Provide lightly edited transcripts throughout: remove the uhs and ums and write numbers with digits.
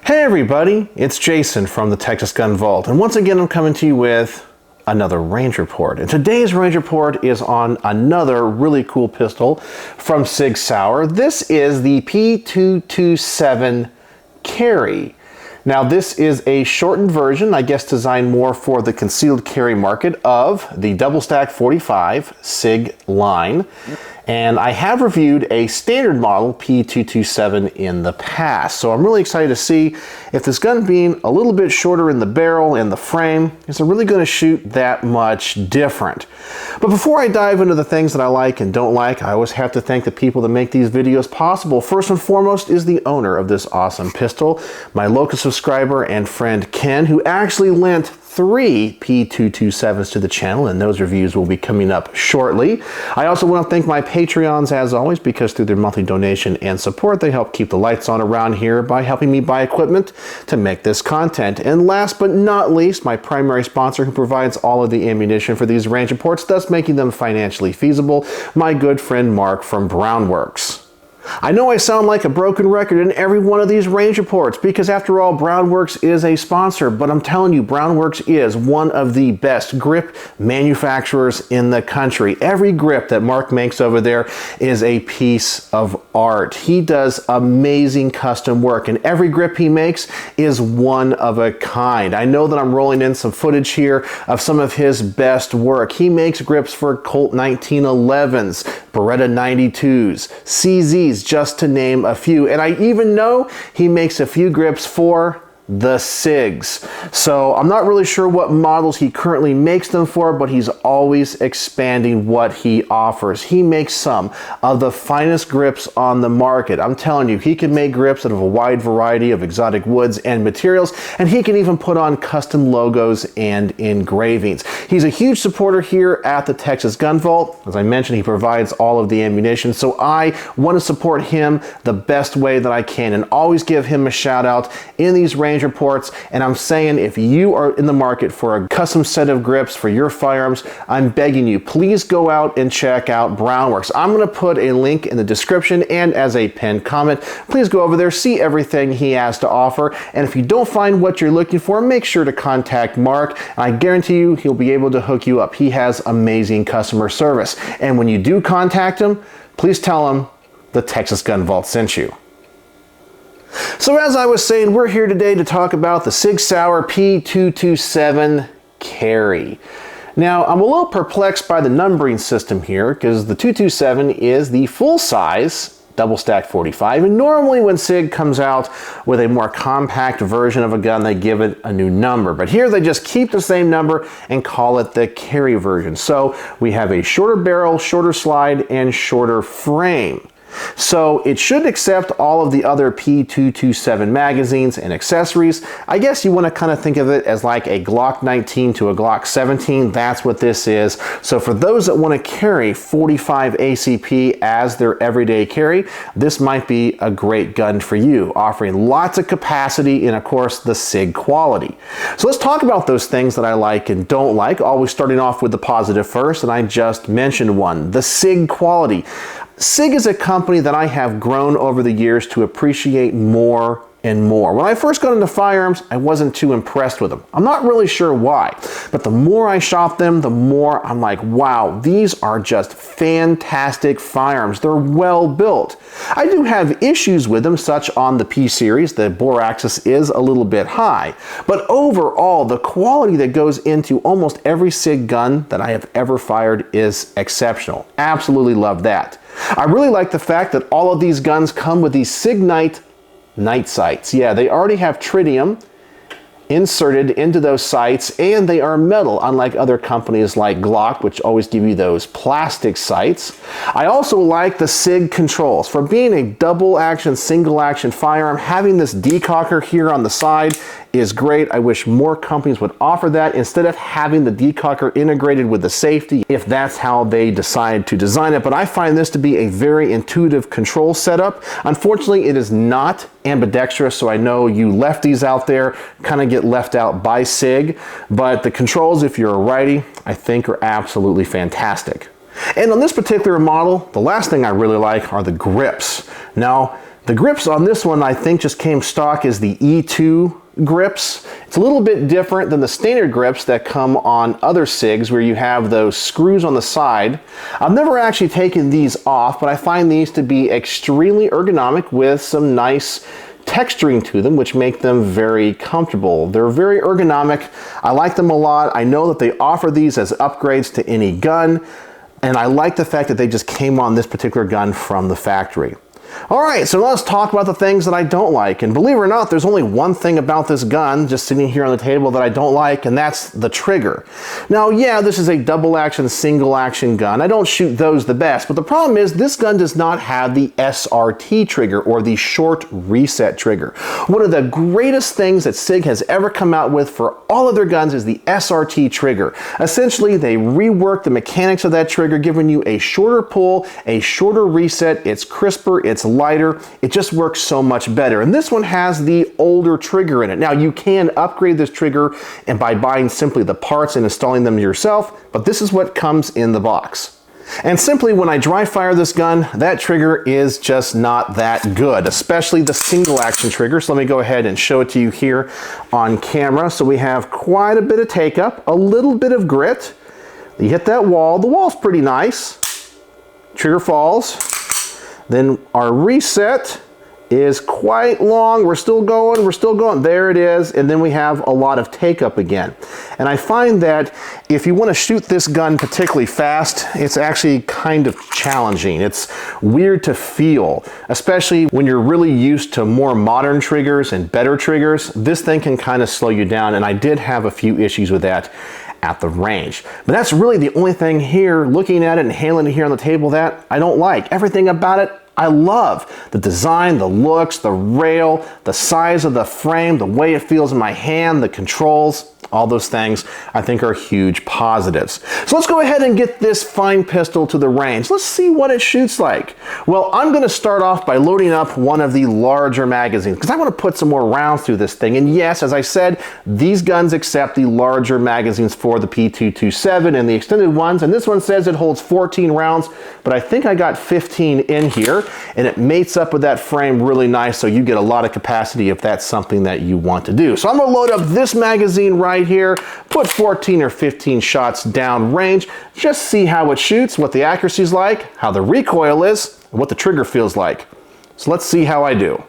Hey everybody, it's Jason from the Texas Gun Vault, and once again I'm coming to you with another range report. And today's range report is on another really cool pistol from Sig Sauer. This is the P227 Carry. Now this is a shortened version, I guess designed more for the concealed carry market of the double stack 45 Sig line. And I have reviewed a standard model P227 in the past. So I'm really excited to see if this gun being a little bit shorter in the barrel and the frame, is it really going to shoot that much different? But before I dive into the things that I like and don't like, I always have to thank the people that make these videos possible. First and foremost is the owner of this awesome pistol, my local subscriber and friend Ken, who actually lent 3 P227s to the channel, and those reviews will be coming up shortly. I also want to thank my Patreons as always, because through their monthly donation and support, they help keep the lights on around here by helping me buy equipment to make this content. And last but not least, my primary sponsor who provides all of the ammunition for these range reports, thus making them financially feasible, my good friend Mark from Brownworks. I know I sound like a broken record in every one of these range reports because after all, Brownworks is a sponsor, but I'm telling you, Brownworks is one of the best grip manufacturers in the country. Every grip that Mark makes over there is a piece of art. He does amazing custom work, and every grip he makes is one of a kind. I know that I'm rolling in some footage here of some of his best work. He makes grips for Colt 1911s, Beretta 92s, CZs, just to name a few. And I even know he makes a few grips for the Sigs. So I'm not really sure what models he currently makes them for, but he's always expanding what he offers. He makes some of the finest grips on the market. I'm telling you, he can make grips out of a wide variety of exotic woods and materials, and he can even put on custom logos and engravings. He's a huge supporter here at the Texas Gun Vault. As I mentioned, he provides all of the ammunition, so I want to support him the best way that I can and always give him a shout out in these range reports. And I'm saying, if you are in the market for a custom set of grips for your firearms, I'm begging you, please go out and check out Brownworks. I'm going to put a link in the description and as a pinned comment. Please go over there, see everything he has to offer, and if you don't find what you're looking for, make sure to contact Mark. I guarantee you he'll be able to hook you up. He has amazing customer service, and when you do contact him, please tell him the Texas Gun Vault sent you. So as I was saying, we're here today to talk about the Sig Sauer P227 Carry. Now, I'm a little perplexed by the numbering system here because the 227 is the full size double stack 45, and normally when Sig comes out with a more compact version of a gun, they give it a new number. But here they just keep the same number and call it the carry version. So we have a shorter barrel, shorter slide, and shorter frame. So it should accept all of the other P227 magazines and accessories. I guess you want to kind of think of it as like a Glock 19 to a Glock 17. That's what this is. So for those that want to carry 45 ACP as their everyday carry, this might be a great gun for you, offering lots of capacity and of course the Sig quality. So let's talk about those things that I like and don't like, always starting off with the positive first, and I just mentioned one, the Sig quality. Sig is a company that I have grown over the years to appreciate more and more. When I first got into firearms, I wasn't too impressed with them. I'm not really sure why, but the more I shop them, the more I'm like, wow, these are just fantastic firearms. They're well built. I do have issues with them, such on the P series, the bore axis is a little bit high, but overall, the quality that goes into almost every Sig gun that I have ever fired is exceptional. Absolutely love that. I really like the fact that all of these guns come with these Sig night sights. Yeah, they already have tritium inserted into those sights, and they are metal, unlike other companies like Glock, which always give you those plastic sights. I also like the Sig controls. For being a double action, single action firearm, having this decocker here on the side is great. I wish more companies would offer that instead of having the decocker integrated with the safety, if that's how they decide to design it. But I find this to be a very intuitive control setup. Unfortunately, it is not ambidextrous, so I know you lefties out there kind of get left out by Sig, but the controls, if you're a righty, I think are absolutely fantastic. And on this particular model, the last thing I really like are the grips. Now, the grips on this one I think just came stock as the E2 grips. It's a little bit different than the standard grips that come on other SIGs where you have those screws on the side. I've never actually taken these off, but I find these to be extremely ergonomic with some nice texturing to them, which make them very comfortable. They're very ergonomic. I like them a lot. I know that they offer these as upgrades to any gun, and I like the fact that they just came on this particular gun from the factory. All right, so let's talk about the things that I don't like. And believe it or not, there's only one thing about this gun just sitting here on the table that I don't like, and that's the trigger. Now, yeah, this is a double action, single action gun. I don't shoot those the best, but the problem is this gun does not have the SRT trigger, or the short reset trigger. One of the greatest things that SIG has ever come out with for all of their guns is the SRT trigger. Essentially, they reworked the mechanics of that trigger, giving you a shorter pull, a shorter reset. It's crisper, it's lighter, it just works so much better. And this one has the older trigger in it. Now, you can upgrade this trigger and by buying simply the parts and installing them yourself, but this is what comes in the box. And simply when I dry fire this gun, that trigger is just not that good, especially the single action trigger. So let me go ahead and show it to you here on camera. So we have quite a bit of take up, a little bit of grit. You hit that wall, the wall's pretty nice. Trigger falls. Then our reset is quite long. We're still going. There it is. And then we have a lot of take up again. And I find that if you want to shoot this gun particularly fast, it's actually kind of challenging. It's weird to feel, especially when you're really used to more modern triggers and better triggers. This thing can kind of slow you down, and I did have a few issues with that at the range. But that's really the only thing here, looking at it and handling it here on the table, that I don't like. Everything about it I love. The design, the looks, the rail, the size of the frame, the way it feels in my hand, the controls, all those things I think are huge positives. So let's go ahead and get this fine pistol to the range. Let's see what it shoots like. Well, I'm going to start off by loading up one of the larger magazines because I want to put some more rounds through this thing. And yes, as I said, these guns accept the larger magazines for the P227 and the extended ones. And this one says it holds 14 rounds, but I think I got 15 in here, and it mates up with that frame really nice, so you get a lot of capacity if that's something that you want to do. So I'm going to load up this magazine right here, put 14 or 15 shots down range, just see how it shoots, what the accuracy is like, how the recoil is, and what the trigger feels like. So let's see how I do.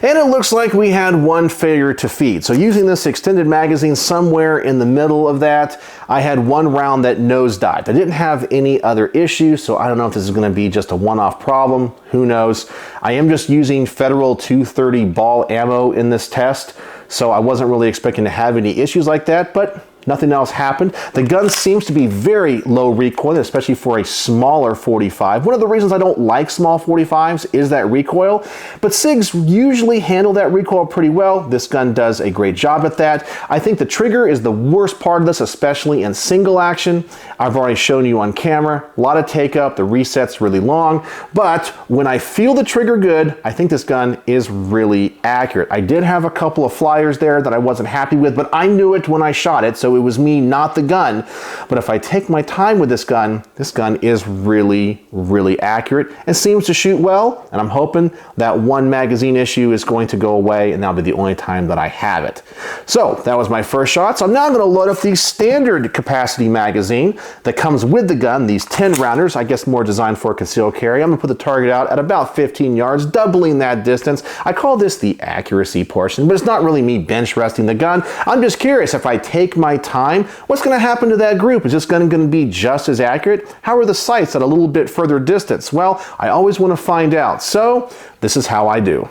And it looks like we had one failure to feed. So using this extended magazine, somewhere in the middle of that, I had one round that nosedived. I didn't have any other issues, so I don't know if this is going to be just a one-off problem. Who knows? I am just using Federal 230 ball ammo in this test, so I wasn't really expecting to have any issues like that, but nothing else happened. The gun seems to be very low recoil, especially for a smaller 45. One of the reasons I don't like small 45s is that recoil, but SIGs usually handle that recoil pretty well. This gun does a great job at that. I think the trigger is the worst part of this, especially in single action. I've already shown you on camera, a lot of take up, the reset's really long, but when I feel the trigger good, I think this gun is really accurate. I did have a couple of flyers there that I wasn't happy with, but I knew it when I shot it, so though it was me, not the gun. But if I take my time with this gun is really, really accurate and seems to shoot well. And I'm hoping that one magazine issue is going to go away, and that'll be the only time that I have it. So that was my first shot. So I'm now going to load up the standard capacity magazine that comes with the gun, these 10 rounders, I guess more designed for concealed carry. I'm going to put the target out at about 15 yards, doubling that distance. I call this the accuracy portion, but it's not really me bench resting the gun. I'm just curious, if I take my time, what's going to happen to that group? Is this gun going to be just as accurate? How are the sights at a little bit further distance? Well, I always want to find out. So this is how I do.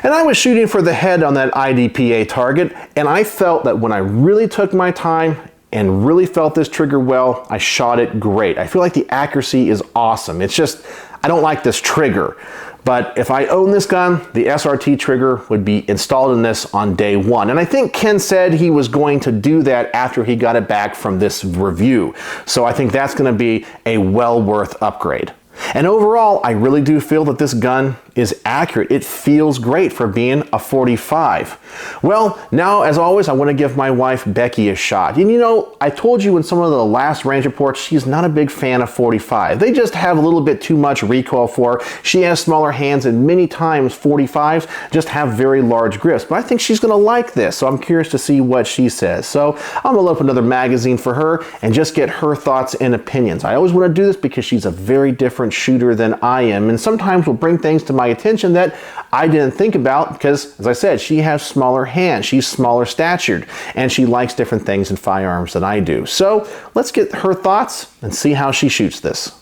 And I was shooting for the head on that IDPA target, and I felt that when I really took my time and really felt this trigger well, I shot it great. I feel like the accuracy is awesome. It's just, I don't like this trigger. But if I own this gun, the SRT trigger would be installed in this on day one. And I think Ken said he was going to do that after he got it back from this review. So I think that's going to be a well worth upgrade. And overall, I really do feel that this gun is accurate. It feels great for being a 45. Well, now, as always, I want to give my wife, Becky, a shot. And you know, I told you in some of the last range reports, she's not a big fan of 45. They just have a little bit too much recoil for her. She has smaller hands, and many times 45s just have very large grips. But I think she's going to like this, so I'm curious to see what she says. So I'm going to load up another magazine for her and just get her thoughts and opinions. I always want to do this because she's a very different shooter than I am, and sometimes will bring things to my attention that I didn't think about because, as I said, she has smaller hands, she's smaller statured, and she likes different things in firearms than I do. So let's get her thoughts and see how she shoots this.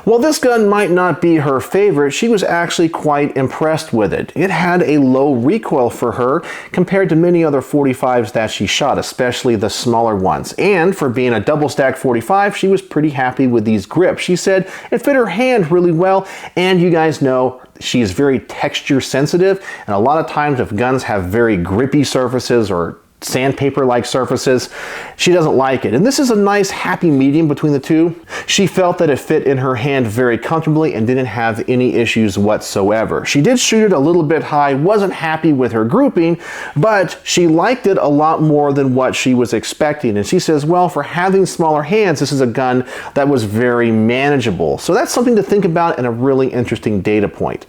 While this gun might not be her favorite, she was actually quite impressed with it. It had a low recoil for her compared to many other 45s that she shot, especially the smaller ones. And for being a double stack 45, she was pretty happy with these grips. She said it fit her hand really well, and you guys know she is very texture sensitive, and a lot of times if guns have very grippy surfaces or sandpaper-like surfaces, she doesn't like it. And this is a nice happy medium between the two. She felt that it fit in her hand very comfortably and didn't have any issues whatsoever. She did shoot it a little bit high, wasn't happy with her grouping, but she liked it a lot more than what she was expecting. And she says, well, for having smaller hands, this is a gun that was very manageable. So that's something to think about and a really interesting data point.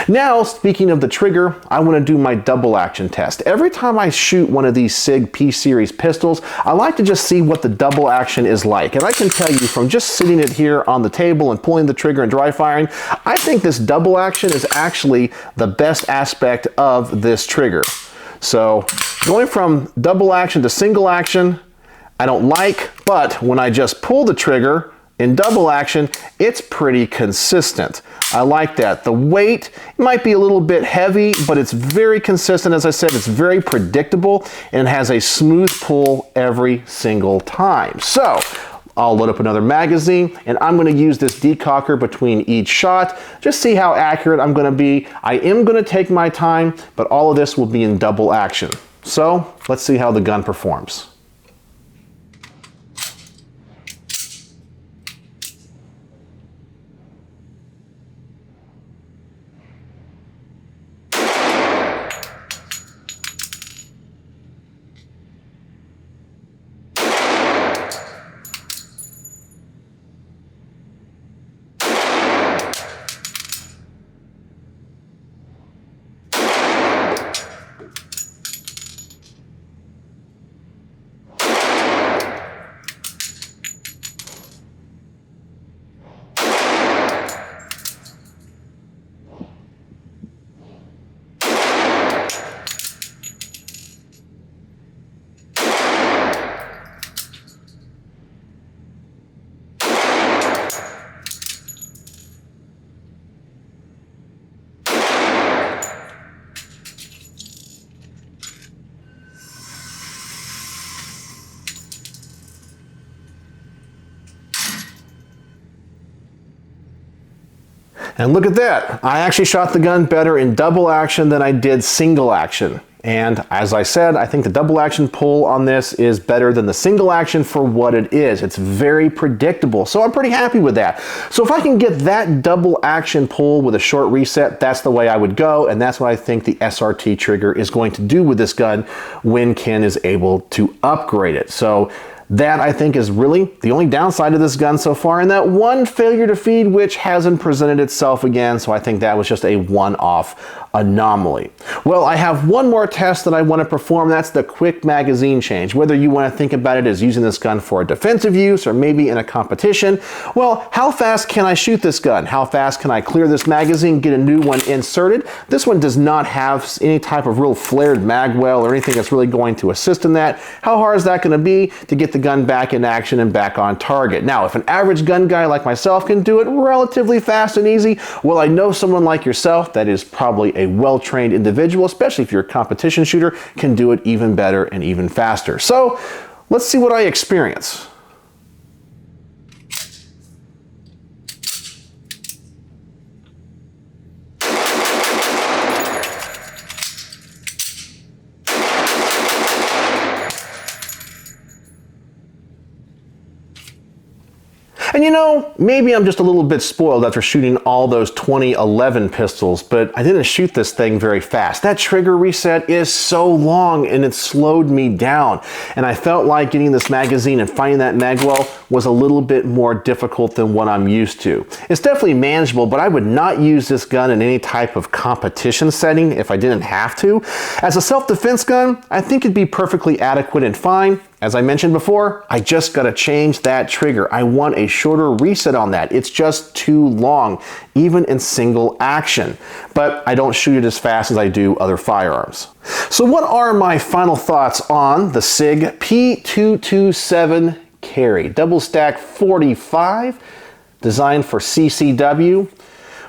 Now, speaking of the trigger, I want to do my double action test. Every time I shoot one of these Sig P series pistols, I like to just see what the double action is like. And I can tell you from just sitting it here on the table and pulling the trigger and dry firing, I think this double action is actually the best aspect of this trigger. So going from double action to single action, I don't like, but when I just pull the trigger in double action, it's pretty consistent. I like that. The weight might be a little bit heavy, but it's very consistent. As I said, it's very predictable and has a smooth pull every single time. So I'll load up another magazine and I'm going to use this decocker between each shot. Just see how accurate I'm going to be. I am going to take my time, but all of this will be in double action. So let's see how the gun performs. And look at that. I actually shot the gun better in double action than I did single action. And as I said, I think the double action pull on this is better than the single action for what it is. It's very predictable, so I'm pretty happy with that. So if I can get that double action pull with a short reset, that's the way I would go, and that's what I think the SRT trigger is going to do with this gun when Ken is able to upgrade it. So that, I think, is really the only downside of this gun so far, and that one failure to feed which hasn't presented itself again, so I think that was just a one-off anomaly. Well, I have one more test that I want to perform. That's the quick magazine change. Whether you want to think about it as using this gun for a defensive use or maybe in a competition, well, how fast can I shoot this gun? How fast can I clear this magazine, get a new one inserted? This one does not have any type of real flared mag well or anything that's really going to assist in that. How hard is that going to be to get the gun back in action and back on target? Now, if an average gun guy like myself can do it relatively fast and easy, well, I know someone like yourself that is probably a well-trained individual, especially if you're a competition shooter, can do it even better and even faster. So let's see what I experience. And you know, maybe I'm just a little bit spoiled after shooting all those 2011 pistols, but I didn't shoot this thing very fast. That trigger reset is so long and it slowed me down. And I felt like getting this magazine and finding that magwell was a little bit more difficult than what I'm used to. It's definitely manageable, but I would not use this gun in any type of competition setting if I didn't have to. As a self-defense gun, I think it'd be perfectly adequate and fine. As I mentioned before, I just gotta change that trigger. I want a shorter reset on that. It's just too long, even in single action. But I don't shoot it as fast as I do other firearms. So what are my final thoughts on the Sig P227 Carry? Double stack 45, designed for CCW.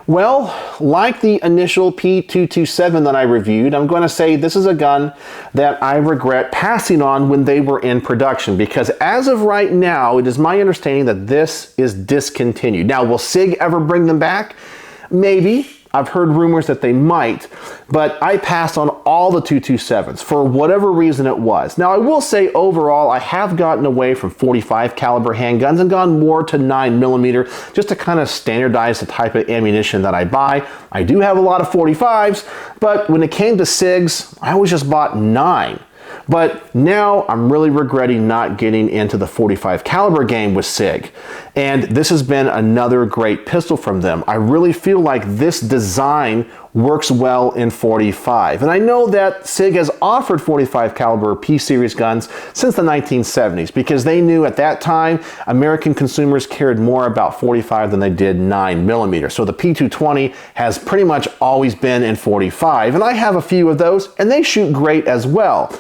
Well, like the initial P227 that I reviewed, I'm going to say this is a gun that I regret passing on when they were in production, because as of right now, it is my understanding that this is discontinued. Now, will Sig ever bring them back? Maybe. I've heard rumors that they might, but I passed on all the 227s for whatever reason it was. Now, I will say overall, I have gotten away from 45 caliber handguns and gone more to 9mm just to kind of standardize the type of ammunition that I buy. I do have a lot of 45s, but when it came to SIGs, I always just bought 9. But now I'm really regretting not getting into the 45 caliber game with Sig. And this has been another great pistol from them. I really feel like this design works well in .45. And I know that SIG has offered .45 caliber P-series guns since the 1970s because they knew at that time American consumers cared more about .45 than they did 9mm. So the P220 has pretty much always been in .45, and I have a few of those, and they shoot great as well.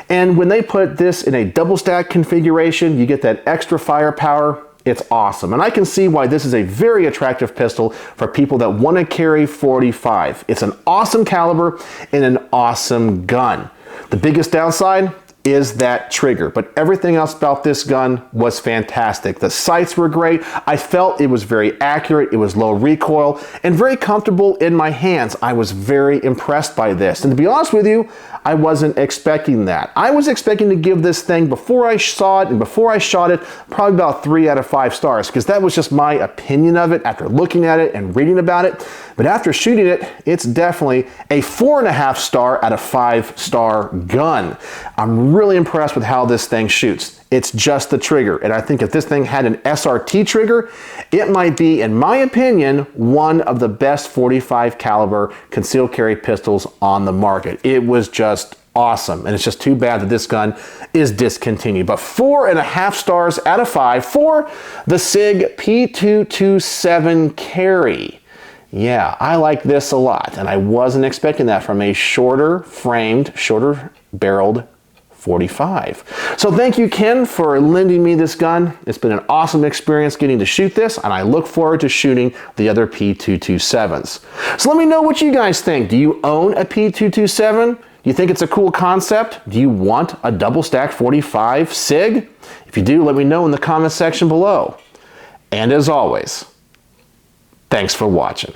And when they put this in a double stack configuration, you get that extra firepower. It's awesome. And I can see why this is a very attractive pistol for people that want to carry .45. It's an awesome caliber and an awesome gun. The biggest downside is that trigger, but everything else about this gun was fantastic. The sights were great. I felt it was very accurate. It was low recoil and very comfortable in my hands. I was very impressed by this. And to be honest with you, I wasn't expecting that. I was expecting to give this thing, before I saw it and before I shot it, probably about 3 out of 5 stars, because that was just my opinion of it after looking at it and reading about it. But after shooting it, it's definitely a 4.5 star out of 5 star gun. I'm really impressed with how this thing shoots. It's just the trigger. And I think if this thing had an SRT trigger, it might be, in my opinion, one of the best .45 caliber concealed carry pistols on the market. It was just awesome. And it's just too bad that this gun is discontinued. But 4.5 stars out of 5 for the Sig P227 Carry. Yeah, I like this a lot, and I wasn't expecting that from a shorter framed, shorter barreled .45. So thank you, Ken, for lending me this gun. It's been an awesome experience getting to shoot this, and I look forward to shooting the other P227s. So let me know what you guys think. Do you own a P227? Do you think it's a cool concept? Do you want a double stack .45 SIG? If you do, let me know in the comment section below. And as always, thanks for watching.